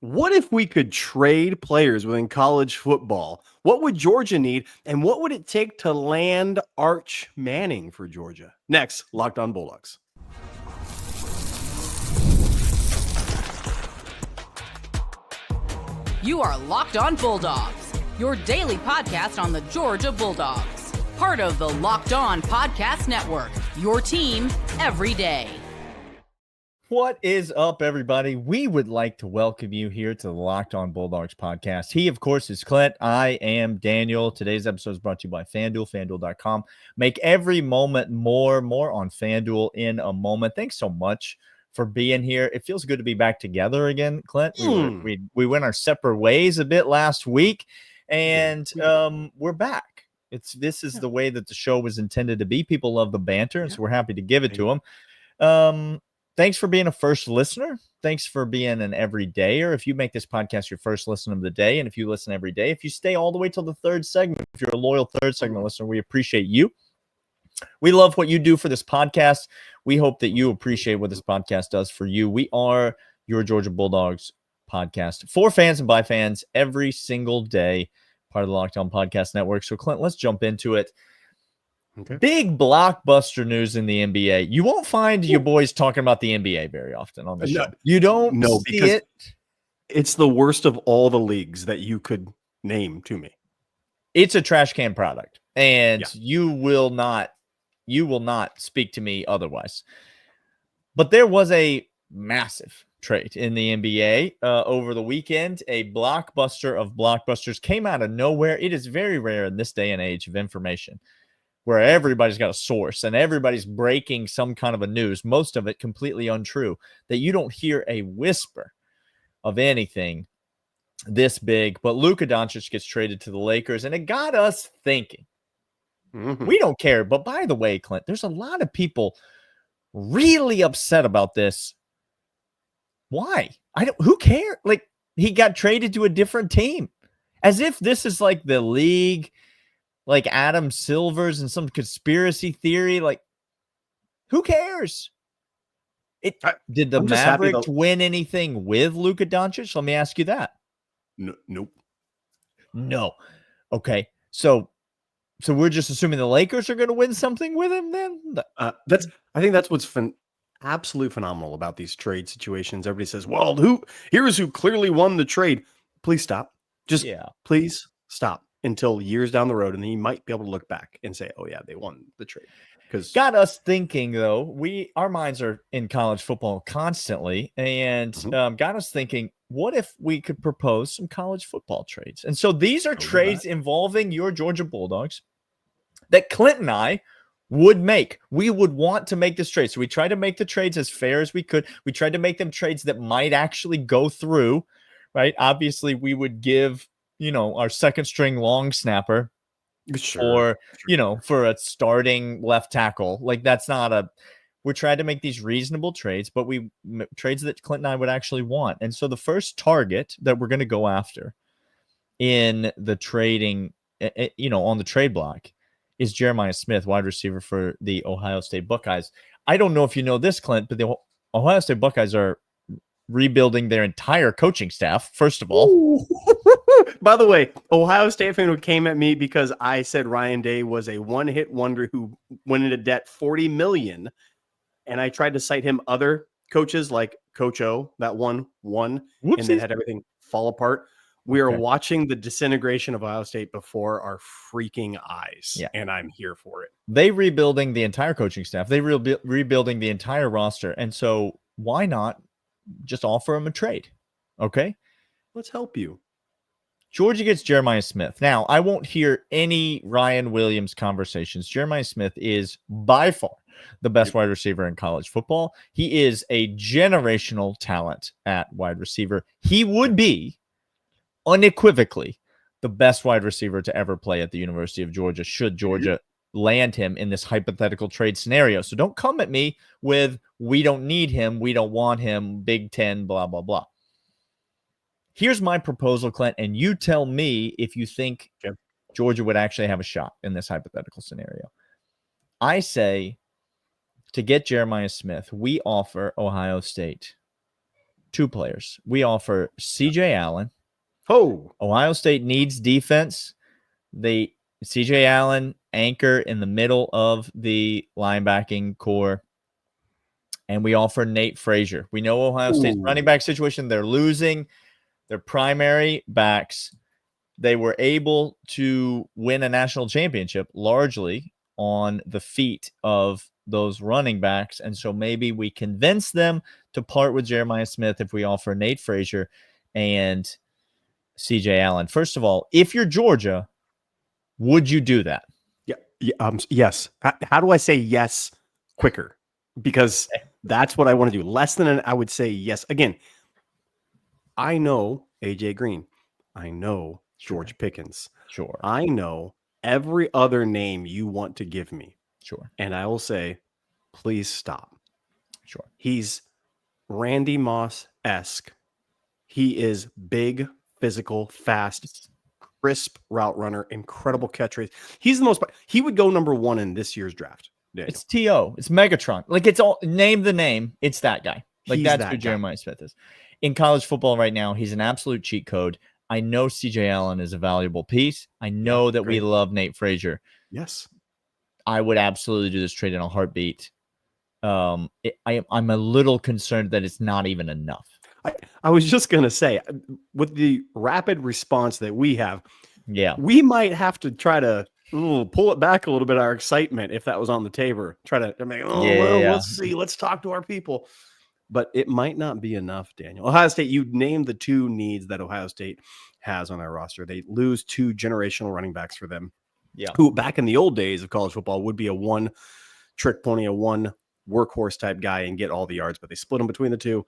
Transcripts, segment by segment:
What if we could trade players within college football? What would Georgia need, and what would it take to land Arch Manning for Georgia? Next, Locked On Bulldogs. You are Locked On Bulldogs, your daily podcast on the Georgia Bulldogs. Part of the Locked On Podcast Network, your team every day. What is up, everybody? We would like to welcome you here to the Locked On Bulldogs podcast. He, of course, is Clint. I am Daniel. Today's episode is brought to you by FanDuel, FanDuel.com. Make every moment more on FanDuel in a moment. Thanks so much for being here. It feels good to be back together again, Clint. We went our separate ways a bit last week, and we're back. This is the way that the show was intended to be. People love the banter, and so we're happy to give it to them. Thanks for being a first listener. Thanks for being an everydayer. If you make this podcast your first listen of the day, and if you listen every day, if you stay all the way till the third segment, if you're a loyal third segment listener, we appreciate you. We love what you do for this podcast. We hope that you appreciate what this podcast does for you. We are your Georgia Bulldogs podcast for fans and by fans every single day, part of the Locked On Podcast Network. So, Clint, let's jump into it. Okay. Big blockbuster news in the NBA. You won't find your boys talking about the NBA very often on the show. You don't see it. It's the worst of all the leagues that you could name to me. It's a trash can product, and you will not speak to me otherwise. But there was a massive trade in the NBA over the weekend. A blockbuster of blockbusters came out of nowhere. It is very rare in this day and age of information where everybody's got a source and everybody's breaking some kind of a news, most of it completely untrue, that you don't hear a whisper of anything this big. But Luka Doncic gets traded to the Lakers, and it got us thinking. We don't care. But by the way, Clint, there's a lot of people really upset about this. Why? Who cares? Like, he got traded to a different team, as if this is like the league, like Adam Silver's and some conspiracy theory. Like, who cares? Did the Mavericks win anything with Luka Doncic? Let me ask you that. Nope. No. Okay. So we're just assuming the Lakers are going to win something with him then? I think that's what's absolutely phenomenal about these trade situations. Everybody says, well, here's who clearly won the trade. Please stop. Please stop until years down the road, and then you might be able to look back and say, oh yeah, they won the trade. Because got us thinking, though. Our minds are in college football constantly, and got us thinking, what if we could propose some college football trades? And so these are trades involving your Georgia Bulldogs that Clint and I would make. We would want to make this trade. So we tried to make the trades as fair as we could. We tried to make them trades that might actually go through, right? Obviously, we would give, our second string long snapper for a starting left tackle. Like, that's not we're trying to make these reasonable trades, but trades that Clint and I would actually want. And so the first target that we're going to go after in the trading, on the trade block, is Jeremiah Smith, wide receiver for the Ohio State Buckeyes. I don't know if you know this, Clint, but the Ohio State Buckeyes are rebuilding their entire coaching staff, first of all. By the way, Ohio State fan who came at me because I said Ryan Day was a one-hit wonder who went into debt $40 million, and I tried to cite him other coaches like Coach O, that won, and then had everything fall apart. We are watching the disintegration of Ohio State before our freaking eyes, and I'm here for it. They rebuilding the entire coaching staff. They rebuilding the entire roster, and so why not just offer them a trade? Okay? Let's help you. Georgia gets Jeremiah Smith. Now, I won't hear any Ryan Williams conversations. Jeremiah Smith is by far the best wide receiver in college football. He is a generational talent at wide receiver. He would be unequivocally the best wide receiver to ever play at the University of Georgia, should Georgia land him in this hypothetical trade scenario. So don't come at me with, we don't need him, we don't want him, Big Ten, blah, blah, blah. Here's my proposal, Clint, and you tell me if you think Georgia would actually have a shot in this hypothetical scenario. I say, to get Jeremiah Smith, we offer Ohio State 2 players. We offer CJ Allen. Oh, Ohio State needs defense. CJ Allen, anchor in the middle of the linebacking core. And we offer Nate Frazier. We know Ohio State's running back situation. They're losing their primary backs. They were able to win a national championship largely on the feet of those running backs. And so maybe we convince them to part with Jeremiah Smith if we offer Nate Frazier and CJ Allen. First of all, if you're Georgia, would you do that? yes. How do I say yes quicker? Because that's what I want to do. Less than I would say yes. Again, I know AJ Green. I know George Pickens. Sure. I know every other name you want to give me. Sure. And I will say, please stop. Sure. He's Randy Moss-esque. He is big, physical, fast, crisp route runner, incredible catch rate. He's the most. He would go number 1 in this year's draft. Daniel. It's T.O. It's Megatron. Like, it's all, name the name. It's that guy. Like, that's who Jeremiah Smith is. In college football right now, he's an absolute cheat code. I know CJ Allen is a valuable piece. I know that we love Nate Frazier. Yes. I would absolutely do this trade in a heartbeat. I'm a little concerned that it's not even enough. I was just going to say, with the rapid response that we have, we might have to try to pull it back a little bit, our excitement, if that was on the table. Try to make, let's see, let's talk to our people. But it might not be enough, Daniel. Ohio State, you named the 2 needs that Ohio State has on their roster. They lose 2 generational running backs for them. Yeah. Who back in the old days of college football would be a one trick pony, a one workhorse type guy and get all the yards, but they split them between the 2.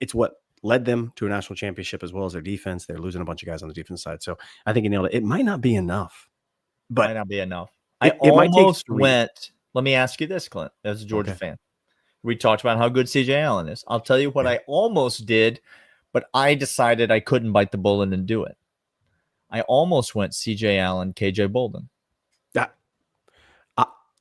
It's what led them to a national championship as well as their defense. They're losing a bunch of guys on the defense side. So I think you nailed it. It might not be enough, but might not be enough. It almost went. Let me ask you this, Clint, as a Georgia fan. We talked about how good CJ Allen is. I'll tell you what I almost did, but I decided I couldn't bite the bullet and do it. I almost went CJ Allen, KJ Bolden.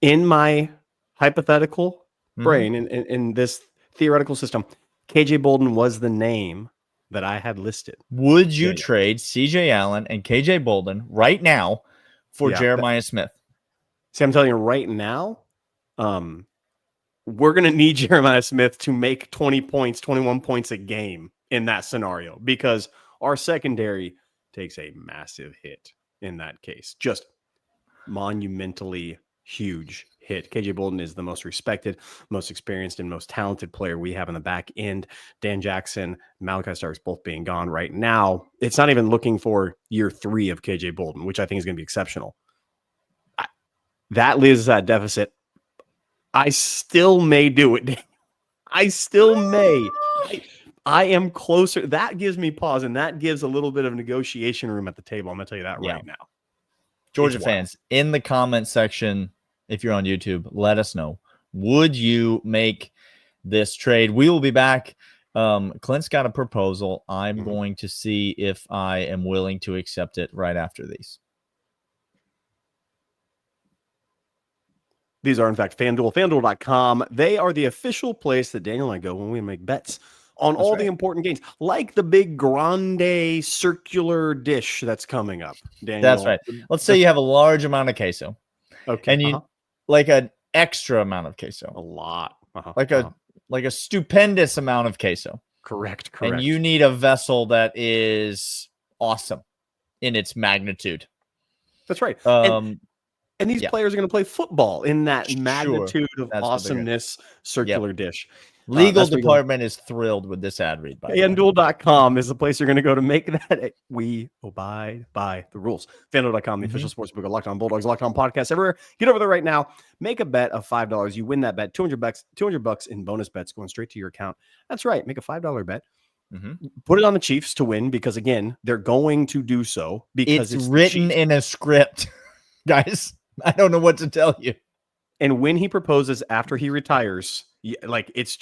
In my hypothetical brain, in this theoretical system, KJ Bolden was the name that I had listed. Would you trade CJ Allen and KJ Bolden right now for Jeremiah Smith? See, I'm telling you right now, we're going to need Jeremiah Smith to make 20 points, 21 points a game in that scenario because our secondary takes a massive hit in that case. Just monumentally huge hit. KJ Bolden is the most respected, most experienced, and most talented player we have in the back end. Dan Jackson, Malachi Starks both being gone right now. It's not even looking for year 3 of KJ Bolden, which I think is going to be exceptional. That leaves us at deficit. I still may do it. I still may. I am closer. That gives me pause, and that gives a little bit of negotiation room at the table. I'm going to tell you that right now. Georgia fans, in the comment section, if you're on YouTube, let us know. Would you make this trade? We will be back. Clint's got a proposal. I'm going to see if I am willing to accept it right after these. These are, in fact, FanDuel, FanDuel.com. They are the official place that Daniel and I go when we make bets on all the important games, like the big grande circular dish that's coming up, Daniel. That's right. Let's say you have a large amount of queso. Okay. And you like an extra amount of queso. A lot. Like a stupendous amount of queso. Correct. And you need a vessel that is awesome in its magnitude. That's right. And these players are going to play football in that magnitude of awesomeness circular dish. Legal department is thrilled with this ad read. FanDuel.com is the place you're going to go to make that. We abide by the rules. FanDuel.com, the official sportsbook of Locked On Bulldogs, Locked On Podcast everywhere. Get over there right now. Make a bet of $5. You win that bet. $200 in bonus bets going straight to your account. That's right. Make a $5 bet. Put it on the Chiefs to win because, again, they're going to do so because it's written in a script, guys. I don't know what to tell you. And when he proposes after he retires, it's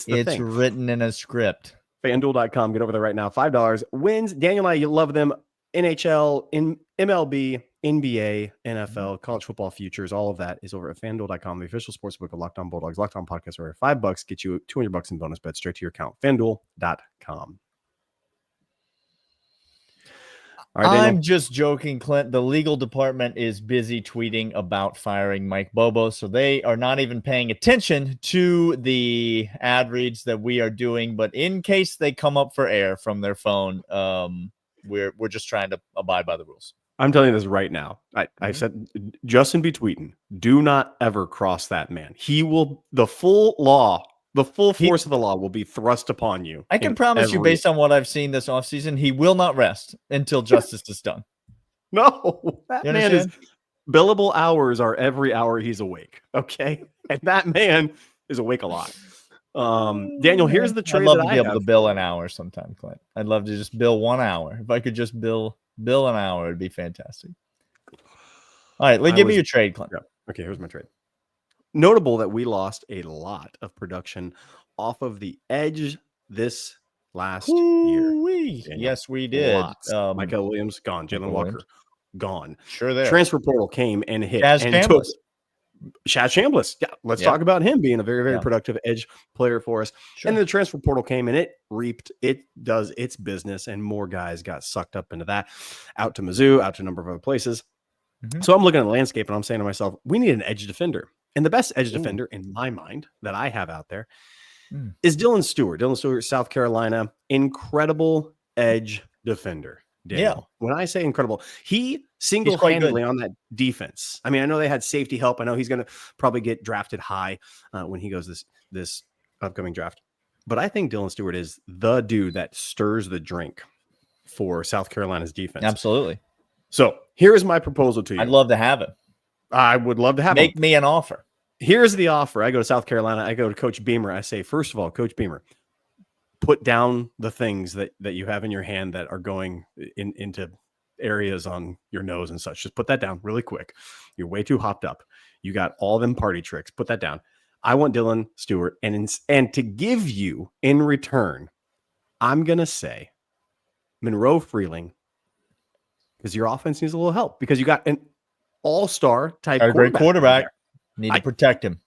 thing. Written in a script. FanDuel.com. Get over there right now. $5 wins. Daniel and I, you love them. NHL, in MLB, NBA, NFL, college football futures, all of that is over at FanDuel.com, the official sportsbook of Locked On Bulldogs. Locked On Podcast, where $5 get you $200 in bonus bets straight to your account. FanDuel.com. All right, Daniel. I'm just joking, Clint. The legal department is busy tweeting about firing Mike Bobo, so they are not even paying attention to the ad reads that we are doing. But in case they come up for air from their phone, we're just trying to abide by the rules. I'm telling you this right now. I said, Justin be tweeting. Do not ever cross that man. He will, the full force of the law will be thrust upon you. I can promise you, based on what I've seen this offseason, he will not rest until justice is done. No, that man is billable hours are every hour he's awake. Okay. And that man is awake a lot. Daniel, here's the trade. I'd love to be able to bill an hour sometime, Clint. I'd love to just bill 1 hour. If I could just bill an hour, it'd be fantastic. All right, give me your trade, Clint. Yeah. Okay, here's my trade. Notable that we lost a lot of production off of the edge this last year. Yes, we did. Michael Williams gone. Jalen Walker gone. Sure, there. Transfer portal came and hit. Chad Chambliss. Yeah, let's talk about him being a very, very productive edge player for us. Sure. And the transfer portal came and it reaped. It does its business, and more guys got sucked up into that. Out to Mizzou, out to a number of other places. So I'm looking at the landscape and I'm saying to myself, we need an edge defender. And the best edge defender in my mind that I have out there is Dylan Stewart. Dylan Stewart, South Carolina, incredible edge defender. Daniel. Yeah. When I say incredible, he single-handedly on that defense. I mean, I know they had safety help. I know he's going to probably get drafted high when he goes this upcoming draft. But I think Dylan Stewart is the dude that stirs the drink for South Carolina's defense. Absolutely. So here's my proposal to you. I'd love to have it. I would love to have Make me an offer. Here's the offer. I go to South Carolina. I go to Coach Beamer. I say, first of all, Coach Beamer, put down the things that you have in your hand that are going into areas on your nose and such. Just put that down really quick. You're way too hopped up. You got all them party tricks. Put that down. I want Dylan Stewart. And to give you in return, I'm going to say Monroe Freeling, because your offense needs a little help, because you got an all-star type great quarterback. Need to protect him.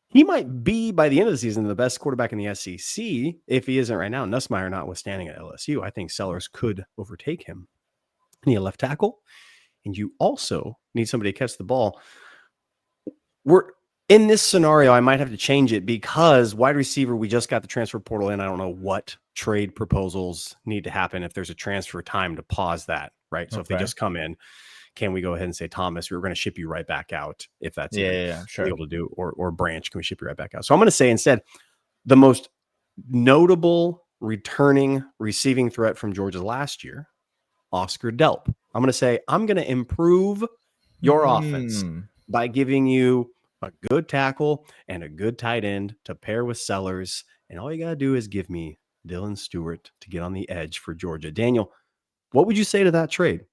He might be, by the end of the season, the best quarterback in the SEC if he isn't right now. Nussmeier notwithstanding at LSU, I think Sellers could overtake him. You need a left tackle, and you also need somebody to catch the ball. We're in this scenario, I might have to change it because wide receiver, we just got the transfer portal in. I don't know what trade proposals need to happen if there's a transfer time to pause that, right? So if they just come in, can we go ahead and say, Thomas, we're going to ship you right back out if that's sure able to do, or Branch, can we ship you right back out? So I'm going to say instead, the most notable returning receiving threat from Georgia last year, Oscar Delp. I'm going to say, I'm going to improve your offense by giving you a good tackle and a good tight end to pair with Sellers. And all you got to do is give me Dylan Stewart to get on the edge for Georgia. Daniel, what would you say to that trade?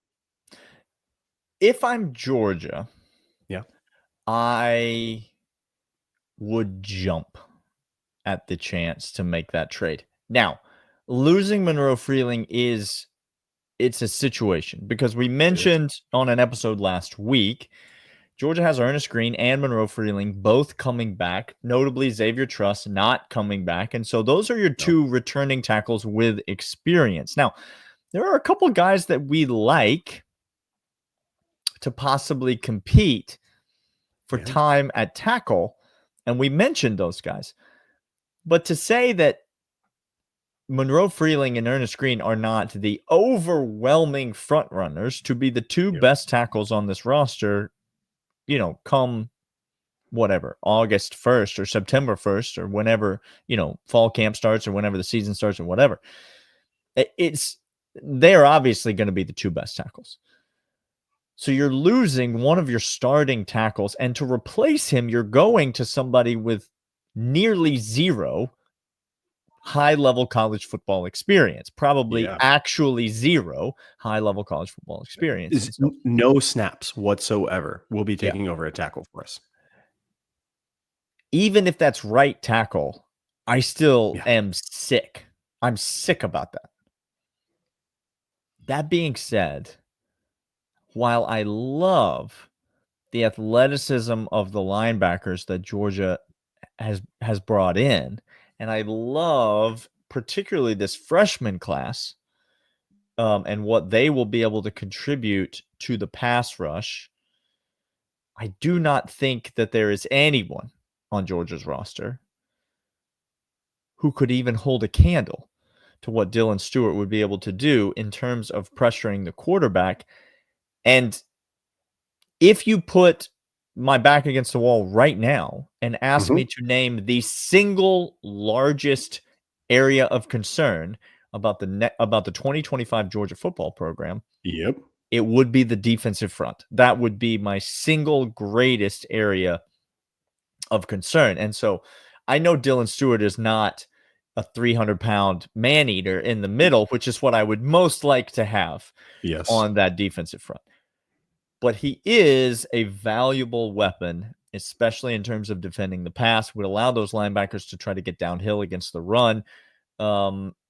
If I'm Georgia, I would jump at the chance to make that trade. Now, losing Monroe Freeling it's a situation, because we mentioned on an episode last week, Georgia has Ernest Green and Monroe Freeling both coming back, notably Xavier Truss not coming back. And so those are your two returning tackles with experience. Now, there are a couple guys that we like to possibly compete for time at tackle, and we mentioned those guys. But to say that Monroe Freeling and Ernest Green are not the overwhelming front runners to be the two best tackles on this roster, come whatever, August 1st or September 1st or whenever, fall camp starts or whenever the season starts or whatever, they're obviously going to be the two best tackles. So you're losing one of your starting tackles, and to replace him, you're going to somebody with nearly zero high-level college football experience, probably actually zero high-level college football experience. No snaps whatsoever will be taking over a tackle for us. Even if that's right tackle, I still am sick. I'm sick about that. That being said, while I love the athleticism of the linebackers that Georgia has brought in, and I love particularly this freshman class, and what they will be able to contribute to the pass rush, I do not think that there is anyone on Georgia's roster who could even hold a candle to what Dylan Stewart would be able to do in terms of pressuring the quarterback. And if you put my back against the wall right now and ask me to name the single largest area of concern about the 2025 Georgia football program, Yep. it would be the defensive front. That would be my single greatest area of concern. And so I know Dylan Stewart is not a 300-pound man eater in the middle, which is what I would most like to have on that defensive front. But he is a valuable weapon, especially in terms of defending the pass, would allow those linebackers to try to get downhill against the run,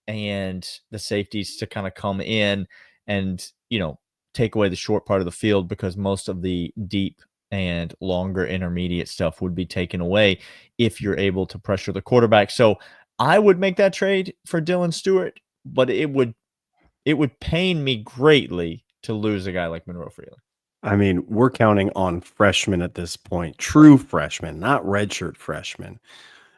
and the safeties to kind of come in and, take away the short part of the field, because most of the deep and longer intermediate stuff would be taken away if you're able to pressure the quarterback. So I would make that trade for Dylan Stewart, but it would pain me greatly to lose a guy like Monroe Freeland. I mean, we're counting on freshmen at this point, true freshmen, not redshirt freshmen,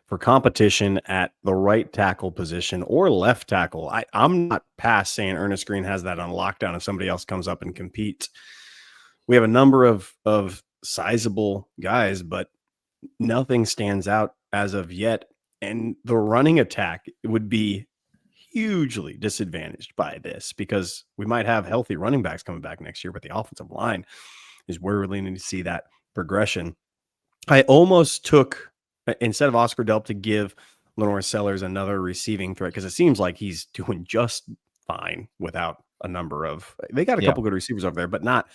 for competition at the right tackle position or left tackle. I'm not past saying Ernest Green has that on lockdown if somebody else comes up and competes. We have a number of sizable guys, but nothing stands out as of yet. And the running attack would be hugely disadvantaged by this, because we might have healthy running backs coming back next year, but the offensive line is where we're really need to see that progression. I almost took, instead of Oscar Delp, to give Lenore Sellers another receiving threat, because it seems like he's doing just fine without a number of, they got a couple good receivers over there, but not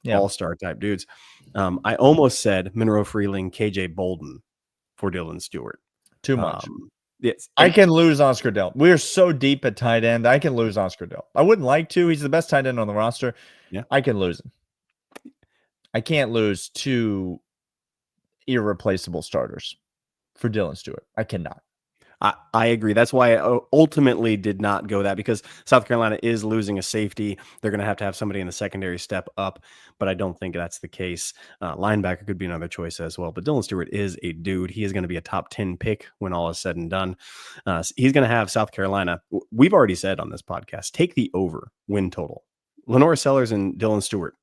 all-star type dudes. I almost said Monroe Freeling, KJ Bolden for Dylan Stewart. Too much. Yes, I can lose Oscar Delp. We're so deep at tight end. I can lose Oscar Delp. I wouldn't like to. He's the best tight end on the roster. Yeah. I can lose him. I can't lose two irreplaceable starters for Dylan Stewart. I cannot. I agree. That's why I ultimately did not go that, because South Carolina is losing a safety. They're going to have somebody in the secondary step up, but I don't think that's the case. Linebacker could be another choice as well, but Dylan Stewart is a dude. He is going to be a top 10 pick when all is said and done. He's going to have South Carolina. We've already said on this podcast, take the over win total. Lenore Sellers and Dylan Stewart.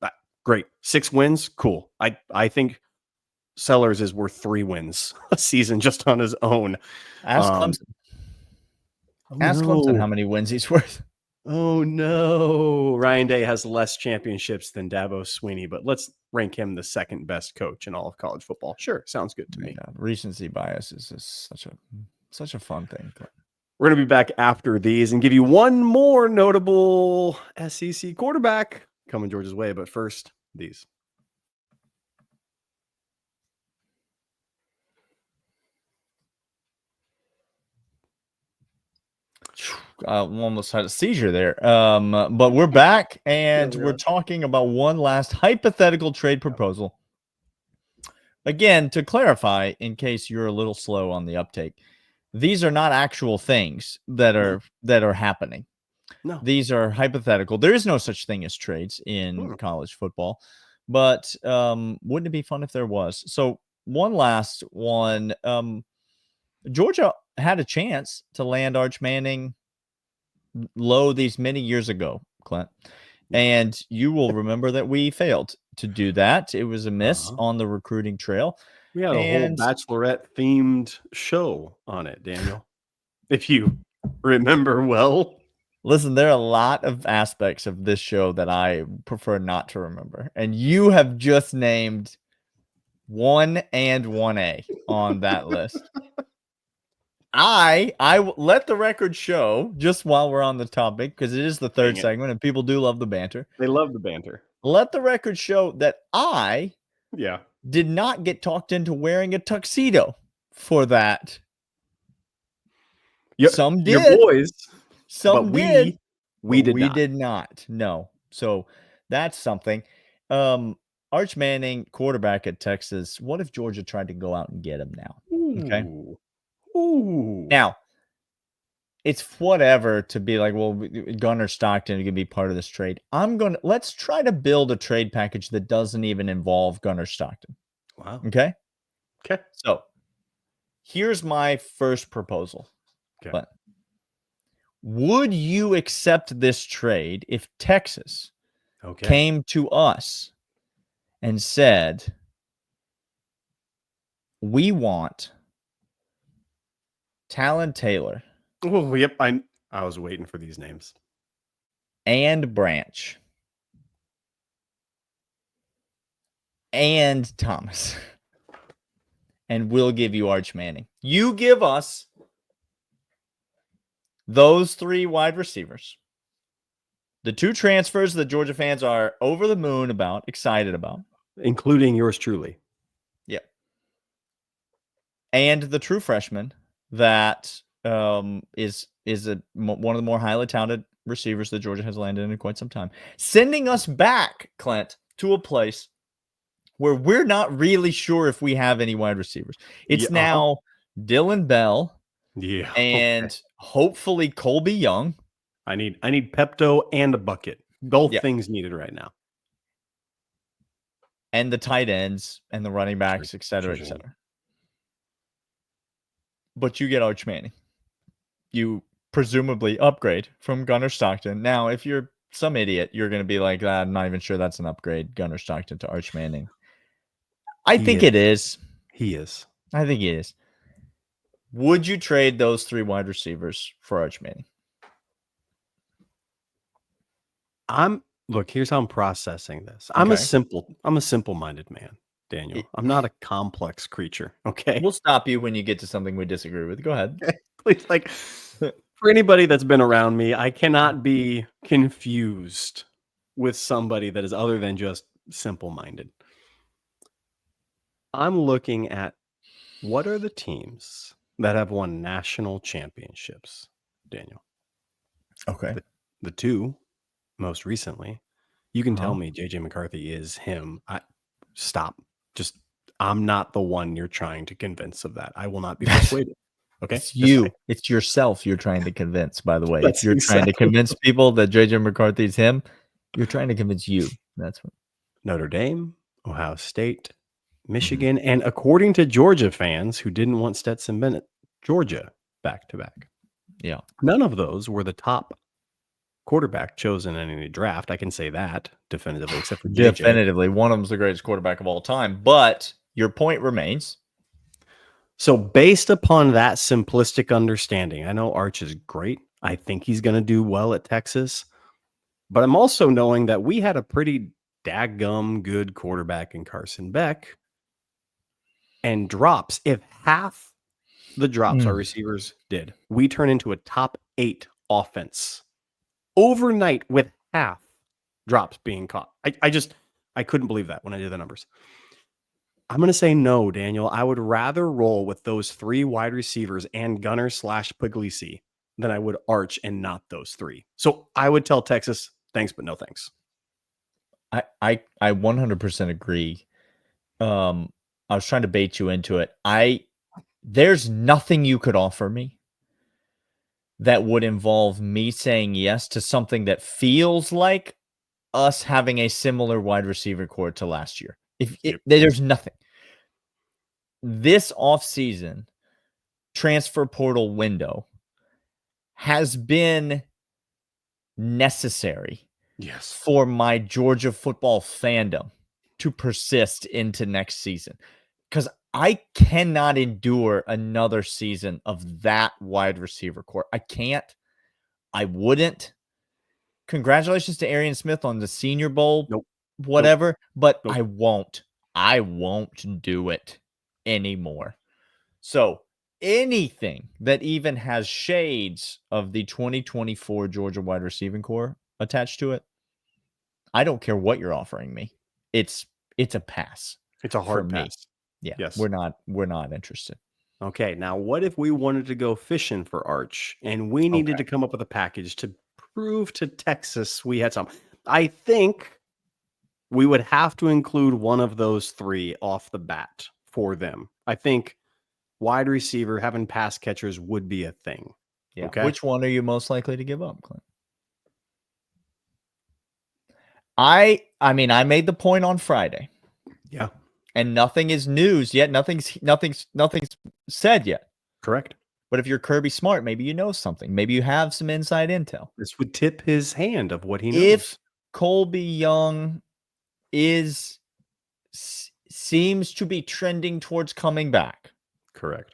Great. 6 wins. Cool. I think Sellers is worth 3 wins a season just on his own. Ask Clemson. Clemson how many wins he's worth. Oh, no. Ryan Day has less championships than Dabo Swinney, but let's rank him the second best coach in all of college football. Sure. Sounds good to me. Recency bias is just such a fun thing. We're going to be back after these and give you one more notable SEC quarterback coming Georgia's way. But first, these. Almost had a seizure there. But we're back, and we're talking about one last hypothetical trade proposal. Again, to clarify, in case you're a little slow on the uptake, these are not actual things that are happening. No. These are hypothetical. There is no such thing as trades in college football, but wouldn't it be fun if there was? So one last one. Georgia had a chance to land Arch Manning low these many years ago, Clint. And you will remember that we failed to do that. It was a miss on the recruiting trail. We had a whole Bachelorette themed show on it, Daniel, if you remember well. Listen, there are a lot of aspects of this show that I prefer not to remember. And you have just named 1 and 1A on that list. I let the record show, just while we're on the topic, because it is the third segment and people do love the banter. They love the banter. Let the record show that I did not get talked into wearing a tuxedo for that. Some did. Your boys. Some did. We did not. No. So that's something. Arch Manning, quarterback at Texas. What if Georgia tried to go out and get him now? Okay. Ooh. Now, it's whatever to be like, well, Gunnar Stockton can be part of this trade. Let's try to build a trade package that doesn't even involve Gunnar Stockton. Wow. Okay. Okay. So here's my first proposal. Okay. But would you accept this trade if Texas came to us and said, we want Talon Taylor Oh, yep. I was waiting for these names. and Branch and Thomas, and we'll give you Arch Manning. You give us those 3 wide receivers, the 2 transfers that Georgia fans are over the moon about, excited about, including yours truly. Yep. And the true freshman that is one of the more highly talented receivers that Georgia has landed in quite some time, sending us back, Clint, to a place where we're not really sure if we have any wide receivers. It's now Dylan Bell, and hopefully Colby Young. I need Pepto and a bucket. Both things needed right now. And the tight ends and the running backs, et cetera, et cetera. But you get Arch Manning. You presumably upgrade from Gunnar Stockton. Now, if you're some idiot, you're going to be like, I'm not even sure that's an upgrade, Gunnar Stockton to Arch Manning. I think it is. He is. I think he is. Would you trade those 3 wide receivers for Arch Manning? Look, here's how I'm processing this. I'm a simple-minded man, Daniel. I'm not a complex creature. Okay. We'll stop you when you get to something we disagree with. Go ahead. Please, for anybody that's been around me, I cannot be confused with somebody that is other than just simple-minded. I'm looking at what are the teams that have won national championships, Daniel. Okay. The 2 most recently. You can tell me JJ McCarthy is him. Stop. I'm not the one you're trying to convince of that. I will not be persuaded. Okay. It's you. It's yourself you're trying to convince, by the way. If you're trying to convince people that JJ McCarthy is him, you're trying to convince you. That's what. Notre Dame, Ohio State, Michigan, and according to Georgia fans who didn't want Stetson Bennett, Georgia back to back. Yeah. None of those were the top quarterback chosen in any draft. I can say that definitively, except for JJ. Definitively. One of them's the greatest quarterback of all time. But your point remains. So based upon that simplistic understanding, I know Arch is great. I think he's going to do well at Texas. But I'm also knowing that we had a pretty daggum good quarterback in Carson Beck. And drops, if half the drops our receivers did, we turn into a top 8 offense overnight with half drops being caught. I couldn't believe that when I did the numbers. I'm going to say no, Daniel. I would rather roll with those 3 wide receivers and Gunner/Puglisi than I would Arch and not those 3. So I would tell Texas, thanks, but no thanks. I 100% agree. I was trying to bait you into it. There's nothing you could offer me that would involve me saying yes to something that feels like us having a similar wide receiver core to last year. There's nothing. This offseason transfer portal window has been necessary for my Georgia football fandom to persist into next season, because I cannot endure another season of that wide receiver core. I can't. I wouldn't. Congratulations to Arian Smith on the Senior Bowl, whatever, but I won't. I won't do it anymore. So anything that even has shades of the 2024 Georgia wide receiving core attached to it, I don't care what you're offering me. It's a pass. It's a hard pass. Yeah. Yes. We're not interested. Okay. Now, what if we wanted to go fishing for Arch and we needed to come up with a package to prove to Texas we had some? I think we would have to include one of those three off the bat for them. I think wide receiver, having pass catchers would be a thing. Yeah. Okay. Which one are you most likely to give up, Clint? I mean, I made the point on Friday. Yeah. And nothing is news yet. Nothing's said yet. Correct. But if you're Kirby Smart, maybe you know something. Maybe you have some inside intel. This would tip his hand of what he knows. If Colby Young seems to be trending towards coming back, correct,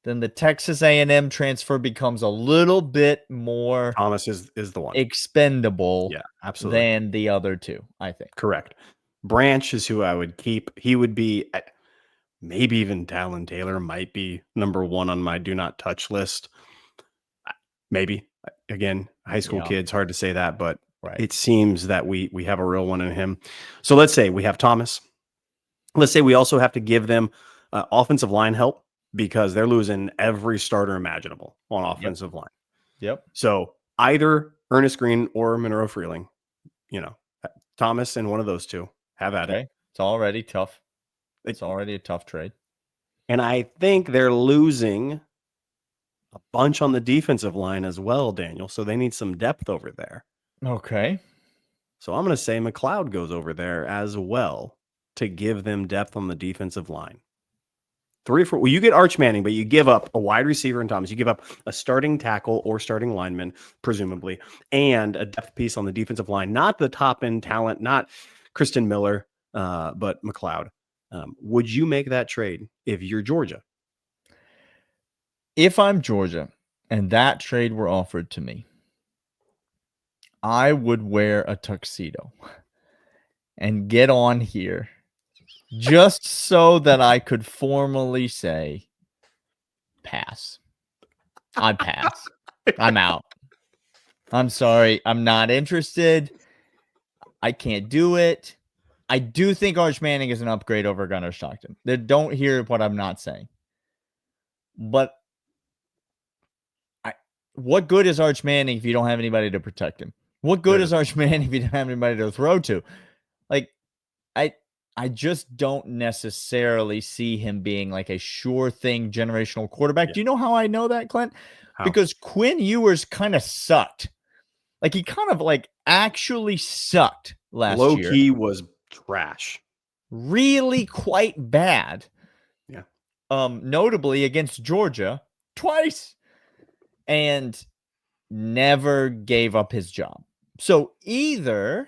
then the Texas A&M transfer becomes a little bit more Thomas is the one expendable absolutely. Than the other two, I think. Correct. Branch is who I would keep. He would be maybe even Talon Taylor might be number one on my do not touch list. Maybe. Again, high school kids, hard to say that, but it seems that we have a real one in him. So let's say we have Thomas. Let's say we also have to give them offensive line help because they're losing every starter imaginable on offensive line. Yep. So either Ernest Green or Monroe Freeling, Thomas and one of those two have at it. It's already tough. It's already a tough trade. And I think they're losing a bunch on the defensive line as well, Daniel. So they need some depth over there. Okay. So I'm going to say McLeod goes over there as well to give them depth on the defensive line. 3 or 4. Well, you get Arch Manning, but you give up a wide receiver in Thomas. You give up a starting tackle or starting lineman, presumably, and a depth piece on the defensive line. Not the top end talent, not Kristen Miller, but McLeod. Would you make that trade if you're Georgia? If I'm Georgia and that trade were offered to me, I would wear a tuxedo and get on here just so that I could formally say, pass. I pass. I'm out. I'm sorry. I'm not interested. I can't do it. I do think Arch Manning is an upgrade over Gunnar Stockton. Don't hear what I'm not saying. But what good is Arch Manning if you don't have anybody to protect him? What good is Arch Manning if you don't have anybody to throw to? Like, I just don't necessarily see him being like a sure thing generational quarterback. Do you know how I know that, Clint? How? Because Quinn Ewers kind of sucked. Like, he kind of like actually sucked last year. Low-key was trash. Really quite bad. Yeah. Notably against Georgia twice. And never gave up his job. So either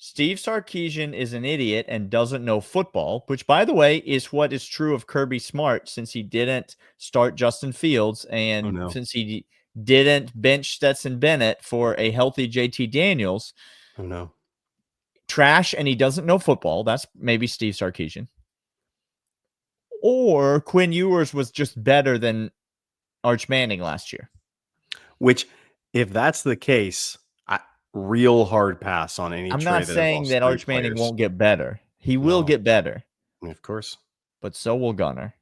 Steve Sarkisian is an idiot and doesn't know football, which, by the way, is what is true of Kirby Smart since he didn't start Justin Fields and since he didn't bench Stetson Bennett for a healthy JT Daniels. Oh, no. Trash, and he doesn't know football. That's maybe Steve Sarkisian. Or Quinn Ewers was just better than Arch Manning last year. Which, if that's the case, real hard pass on any trade. I'm not saying that Arch Manning won't get better. He will get better. Of course. But so will Gunnar.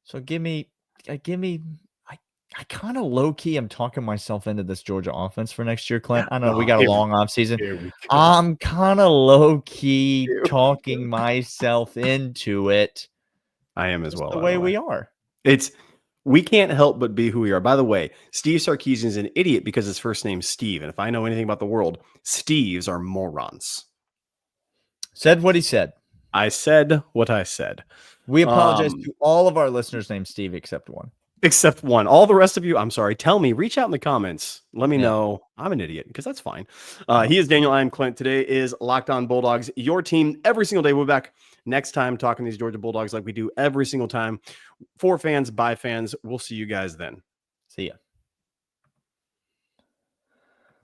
So give me I kind of low-key am talking myself into this Georgia offense for next year, Clint. I know we got a long off season. I'm kind of low-key talking myself into it. I am as well. The way we are. We can't help but be who we are. By the way, Steve Sarkisian is an idiot because his first name's Steve. And if I know anything about the world, Steves are morons. Said what he said. I said what I said. We apologize to all of our listeners named Steve except one. Except one. All the rest of you, I'm sorry. Tell me, reach out in the comments. Let me know I'm an idiot because that's fine. He is Daniel. I am Clint. Today is Locked On Bulldogs, your team every single day. We'll be back next time talking these Georgia Bulldogs like we do every single time. For fans, by fans. We'll see you guys then. See ya.